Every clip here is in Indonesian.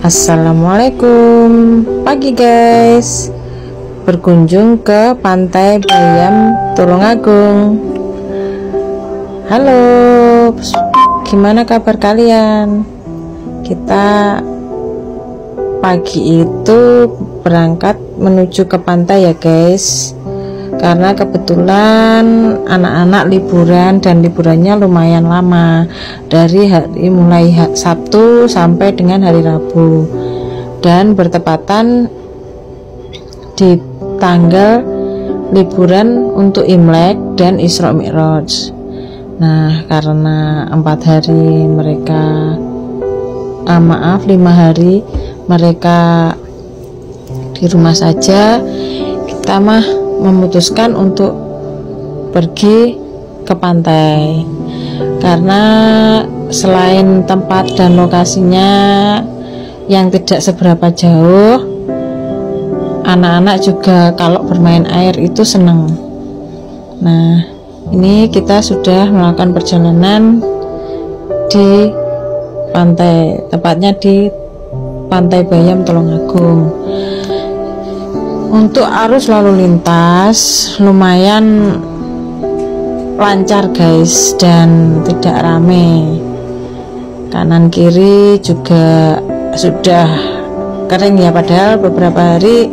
Assalamualaikum pagi guys, berkunjung ke Pantai Bayam Tulungagung. Halo, gimana kabar kalian? Kita pagi itu berangkat menuju ke pantai ya guys, karena kebetulan anak-anak liburan dan liburannya lumayan lama, dari mulai Sabtu sampai dengan hari Rabu, dan bertepatan di tanggal liburan untuk Imlek dan Isra Mi'raj. Nah, karena 4 hari mereka 5 hari mereka di rumah saja, kita memutuskan untuk pergi ke pantai, karena selain tempat dan lokasinya yang tidak seberapa jauh, anak-anak juga kalau bermain air itu seneng. Nah, ini kita sudah melakukan perjalanan di pantai, tepatnya di Pantai Bayam Tulungagung. Untuk arus lalu lintas lumayan lancar guys, dan tidak rame. Kanan kiri juga sudah kering ya, padahal beberapa hari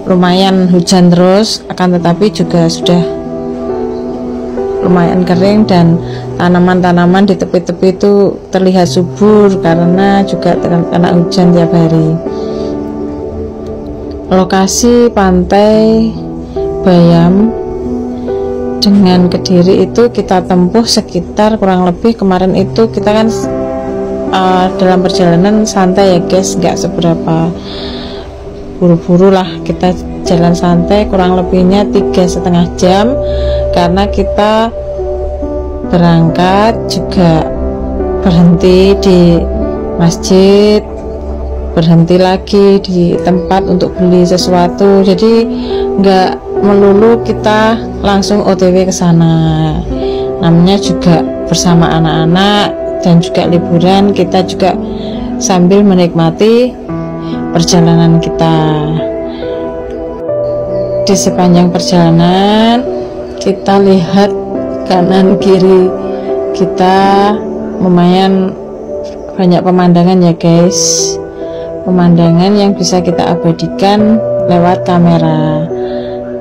lumayan hujan terus, akan tetapi juga sudah lumayan kering, dan tanaman-tanaman di tepi-tepi itu terlihat subur karena juga kena hujan tiap hari. Lokasi Pantai Bayam dengan Kediri itu kita tempuh sekitar kurang lebih, kemarin itu kita kan dalam perjalanan santai ya guys, nggak seberapa buru-buru lah, kita jalan santai, kurang lebihnya 3,5 jam, karena kita berangkat juga berhenti di masjid, berhenti lagi di tempat untuk beli sesuatu, jadi nggak melulu kita langsung OTW ke sana. Namanya juga bersama anak-anak dan juga liburan, kita juga sambil menikmati perjalanan kita. Di sepanjang perjalanan kita lihat kanan kiri kita lumayan banyak pemandangan ya guys, pemandangan yang bisa kita abadikan lewat kamera.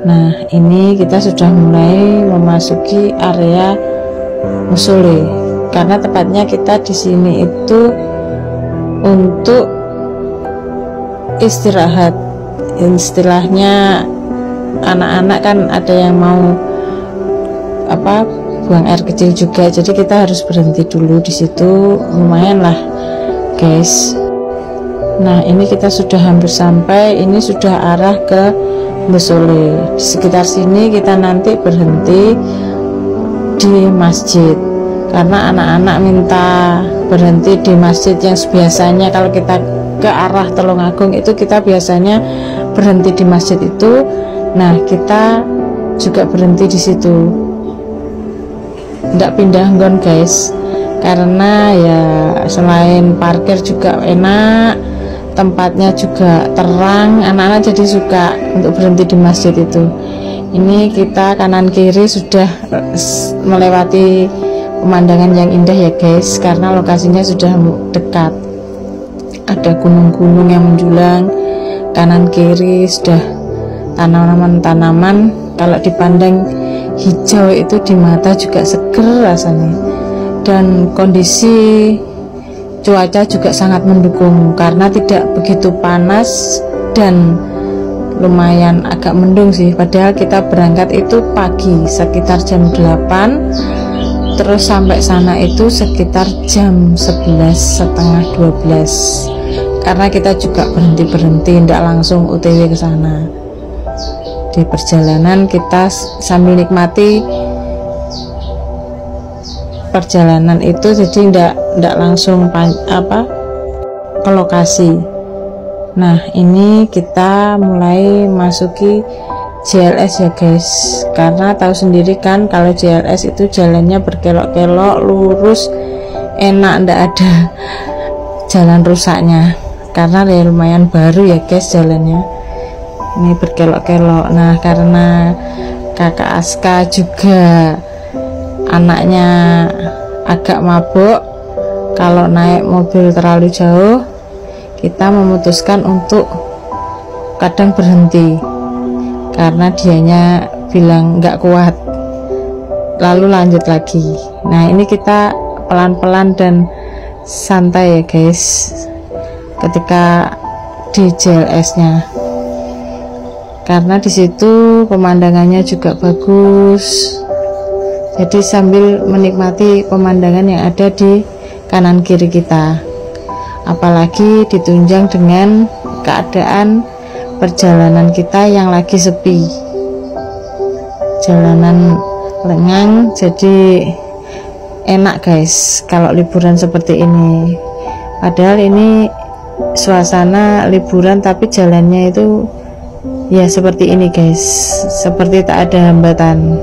Nah, ini kita sudah mulai memasuki area musole, karena tepatnya kita di sini itu untuk istirahat. Istilahnya anak-anak kan ada yang mau buang air kecil juga, jadi kita harus berhenti dulu di situ, lumayan lah guys. Nah, ini kita sudah hampir sampai, ini sudah arah ke musole. Di sekitar sini kita nanti berhenti di masjid, karena anak-anak minta berhenti di masjid yang biasanya kalau kita ke arah Tulungagung itu kita biasanya berhenti di masjid itu. Nah, kita juga berhenti di situ, tidak pindah nggon guys, karena ya selain parkir juga enak, tempatnya juga terang, anak-anak jadi suka untuk berhenti di masjid itu. Ini kita kanan kiri sudah melewati pemandangan yang indah ya guys, karena lokasinya sudah dekat, ada gunung-gunung yang menjulang, kanan kiri sudah tanaman-tanaman, kalau dipandang hijau itu di mata juga seger rasanya, dan kondisi cuaca juga sangat mendukung karena tidak begitu panas dan lumayan agak mendung sih, padahal kita berangkat itu pagi sekitar jam 8, terus sampai sana itu sekitar jam 11, setengah 12, karena kita juga berhenti-berhenti, tidak langsung OTW ke sana. Di perjalanan kita sambil nikmati perjalanan itu, jadi tidak langsung ke lokasi. Nah, ini kita mulai masuki JLS ya guys, karena tahu sendiri kan kalau JLS itu jalannya berkelok-kelok, lurus, enak, ndak ada jalan rusaknya. karena ya lumayan baru ya guys jalannya, ini berkelok-kelok. Nah karena kakak Aska juga anaknya agak mabuk kalau naik mobil terlalu jauh, kita memutuskan untuk kadang berhenti karena dianya bilang nggak kuat, lalu lanjut lagi. Nah ini kita pelan-pelan dan santai ya guys ketika di JLS nya, karena disitu pemandangannya juga bagus, jadi sambil menikmati pemandangan yang ada di kanan kiri kita, apalagi ditunjang dengan keadaan perjalanan kita yang lagi sepi, jalanan lengang, jadi enak guys kalau liburan seperti ini. Padahal ini suasana liburan tapi jalannya itu ya seperti ini guys, seperti tak ada hambatan.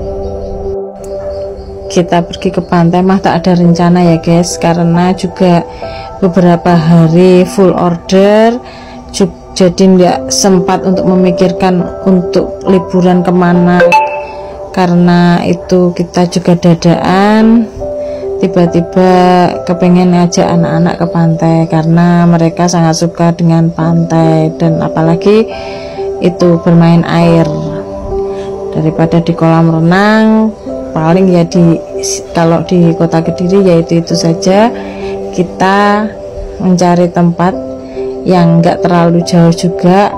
Kita pergi ke pantai mah tak ada rencana ya guys, karena juga beberapa hari full order, jadi tidak sempat untuk memikirkan untuk liburan kemana, karena itu kita juga dadaan, tiba-tiba kepengen ngajak anak-anak ke pantai karena mereka sangat suka dengan pantai, dan apalagi itu bermain air daripada di kolam renang. Paling ya kalau di kota Kediri yaitu itu saja, kita mencari tempat yang enggak terlalu jauh juga,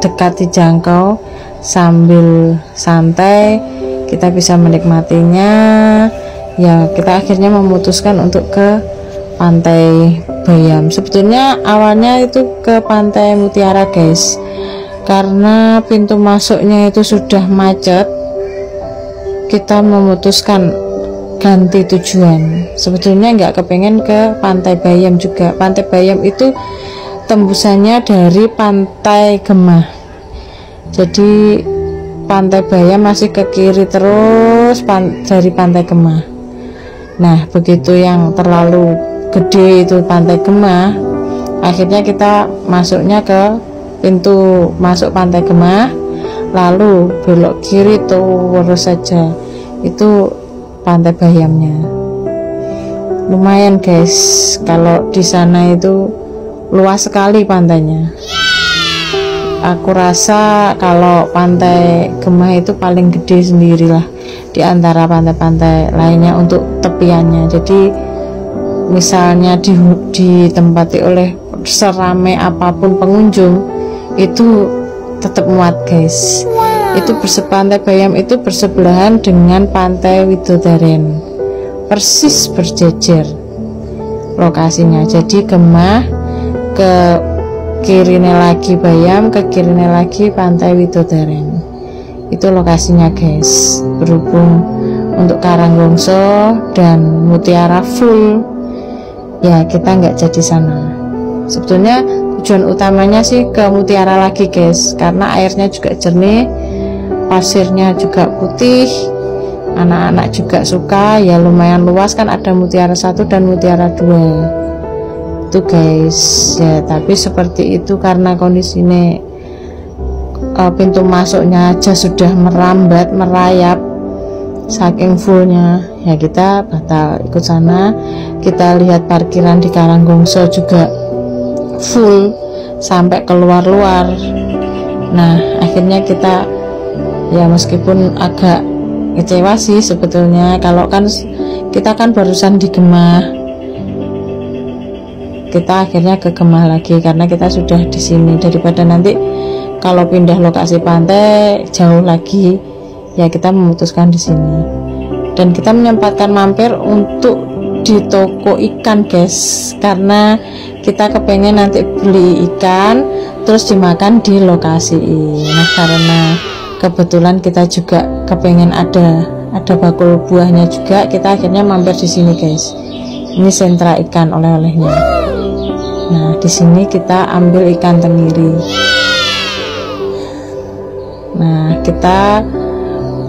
dekat dijangkau, sambil santai kita bisa menikmatinya. Ya kita akhirnya memutuskan untuk ke Pantai Bayam. Sebetulnya awalnya itu ke Pantai Mutiara guys, karena pintu masuknya itu sudah macet, kita memutuskan ganti tujuan. Sebetulnya nggak kepengen ke Pantai Bayam juga. Pantai Bayam itu tembusannya dari Pantai Gemah, jadi Pantai Bayam masih ke kiri terus dari Pantai Gemah. Nah begitu yang terlalu gede itu Pantai Gemah, akhirnya kita masuknya ke pintu masuk Pantai Gemah, lalu belok kiri terus saja, itu Pantai Bayamnya. Lumayan guys, kalau di sana itu luas sekali pantainya. Aku rasa kalau Pantai Gemah itu paling gede sendirilah di antara pantai-pantai lainnya untuk tepiannya. Jadi misalnya ditempati oleh seramai apapun pengunjung, itu tetap muat guys. Itu Pantai Bayam itu bersebelahan dengan Pantai Widodaren, persis berjejer lokasinya. Jadi Gemah, ke kirinya lagi Bayam, ke kirinya lagi Pantai Widodaren. Itu lokasinya guys. Berhubung untuk Karanggongso dan Mutiara full, ya kita nggak jadi sana. Sebetulnya tujuan utamanya sih ke Mutiara lagi guys, karena airnya juga jernih, pasirnya juga putih, anak-anak juga suka, ya lumayan luas kan, ada Mutiara 1 dan Mutiara 2 itu guys ya. Tapi seperti itu karena kondisinya pintu masuknya aja sudah merambat, merayap saking fullnya, ya kita batal ikut sana. Kita lihat parkiran di Karanggongso juga full sampai keluar-luar. Nah akhirnya kita ya meskipun agak kecewa sih sebetulnya, kalau kan kita kan barusan di Gemah, kita akhirnya ke Gemah lagi karena kita sudah di sini, daripada nanti kalau pindah lokasi pantai jauh lagi, ya kita memutuskan di sini. Dan kita menyempatkan mampir untuk di toko ikan guys, karena kita kepengen nanti beli ikan terus dimakan di lokasi ini. Nah karena kebetulan kita juga kepengen ada bakul buahnya juga, kita akhirnya mampir di sini guys. Ini sentra ikan oleh-olehnya. Nah di sini kita ambil ikan tenggiri. Nah kita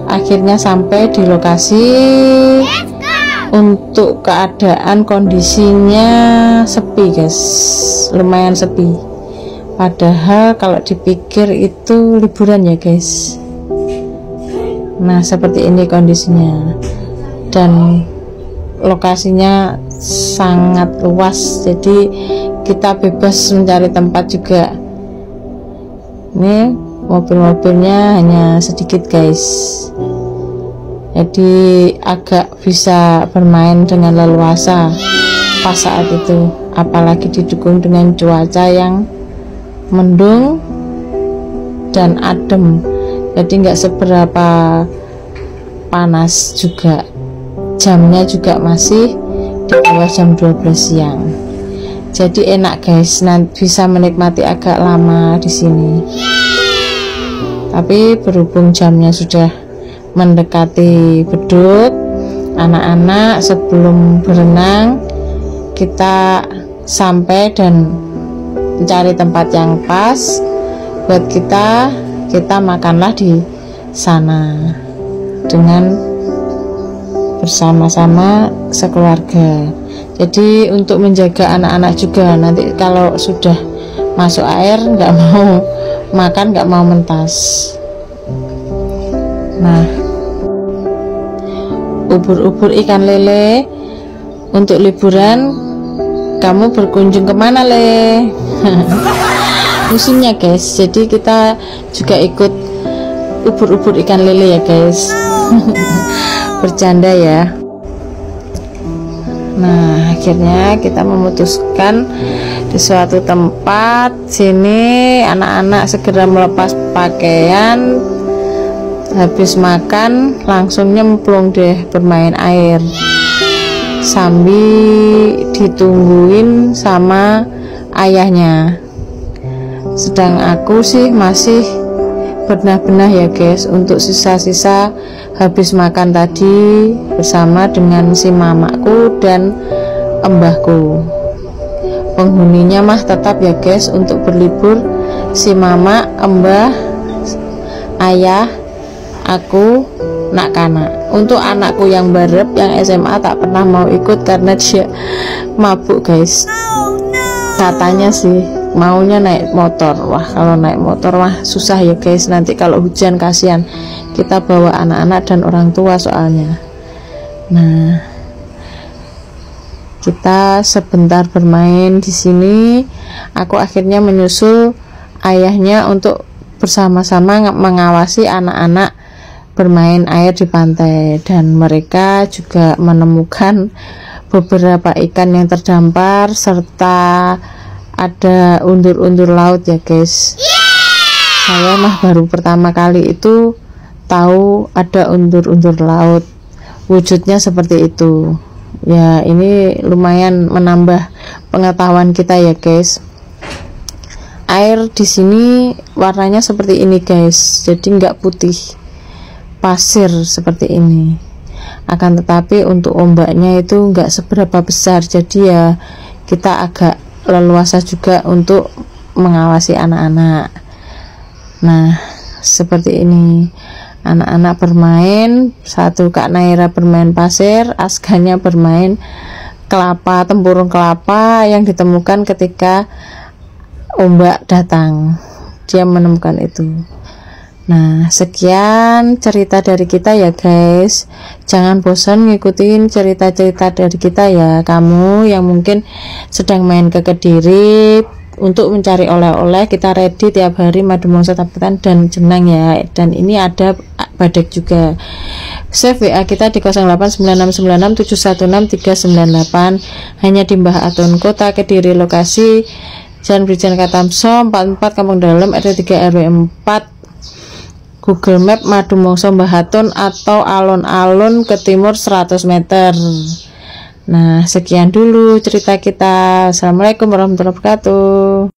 akhirnya sampai di lokasi Untuk keadaan kondisinya sepi guys, lumayan sepi, padahal kalau dipikir itu liburan ya guys. Nah seperti ini kondisinya, dan lokasinya sangat luas, jadi kita bebas mencari tempat juga. Ini mobil-mobilnya hanya sedikit guys, jadi agak bisa bermain dengan leluasa pas saat itu, apalagi didukung dengan cuaca yang mendung dan adem, jadi nggak seberapa panas juga. Jamnya juga masih di bawah jam 12 siang, jadi enak guys, nanti bisa menikmati agak lama di sini. Tapi berhubung jamnya sudah mendekati beduk, anak-anak sebelum berenang kita sampai dan mencari tempat yang pas buat kita makanlah di sana dengan bersama-sama sekeluarga. Jadi untuk menjaga anak-anak juga, nanti kalau sudah masuk air nggak mau makan, nggak mau mentas. Nah, ubur-ubur ikan lele untuk liburan, kamu berkunjung kemana le? Musimnya guys, jadi kita juga ikut ubur-ubur ikan lele ya guys. Bercanda ya. Nah akhirnya kita memutuskan di suatu tempat sini anak-anak segera melepas pakaian, habis makan langsung nyemplung deh bermain air sambil ditungguin sama ayahnya. Sedang aku sih masih benah-benah ya guys untuk sisa-sisa habis makan tadi bersama dengan si mamaku dan embahku. Penghuninya mah tetap ya guys untuk berlibur, si mama, embah, ayah, aku, nak kanak. Untuk anakku yang barep yang SMA tak pernah mau ikut karena dia mabuk guys. Katanya sih maunya naik motor. Wah kalau naik motor wah susah ya guys, nanti kalau hujan kasihan, kita bawa anak-anak dan orang tua soalnya. Nah kita sebentar bermain di sini, aku akhirnya menyusul ayahnya untuk bersama-sama mengawasi anak-anak bermain air di pantai, dan mereka juga menemukan beberapa ikan yang terdampar serta ada undur-undur laut ya guys. Saya mah baru pertama kali itu tahu ada undur-undur laut, wujudnya seperti itu ya. Ini lumayan menambah pengetahuan kita ya guys. Air di sini warnanya seperti ini guys, jadi nggak putih, pasir seperti ini. Akan tetapi untuk ombaknya itu nggak seberapa besar, jadi ya kita agak leluasa juga untuk mengawasi anak-anak. Nah seperti ini, anak-anak bermain, satu Kak Naira bermain pasir, Asganya bermain kelapa, tempurung kelapa yang ditemukan ketika ombak datang, dia menemukan itu. Nah sekian cerita dari kita ya guys, jangan bosan ngikutin cerita-cerita dari kita ya. Kamu yang mungkin sedang main ke Kediri untuk mencari oleh-oleh, kita ready tiap hari madu mongso tapetan dan jenang ya. Dan ini ada badek juga. Save WA kita di 089696716398, hanya di Mbah Atun, Kota Kediri, lokasi Jalan Brigjen Katamso 44 Kampung Dalam RT 3 RW 4. Google Map Madu Mongso Mbah Atun atau alun-alun ke timur 100 meter. Nah sekian dulu cerita kita. Assalamualaikum warahmatullahi wabarakatuh.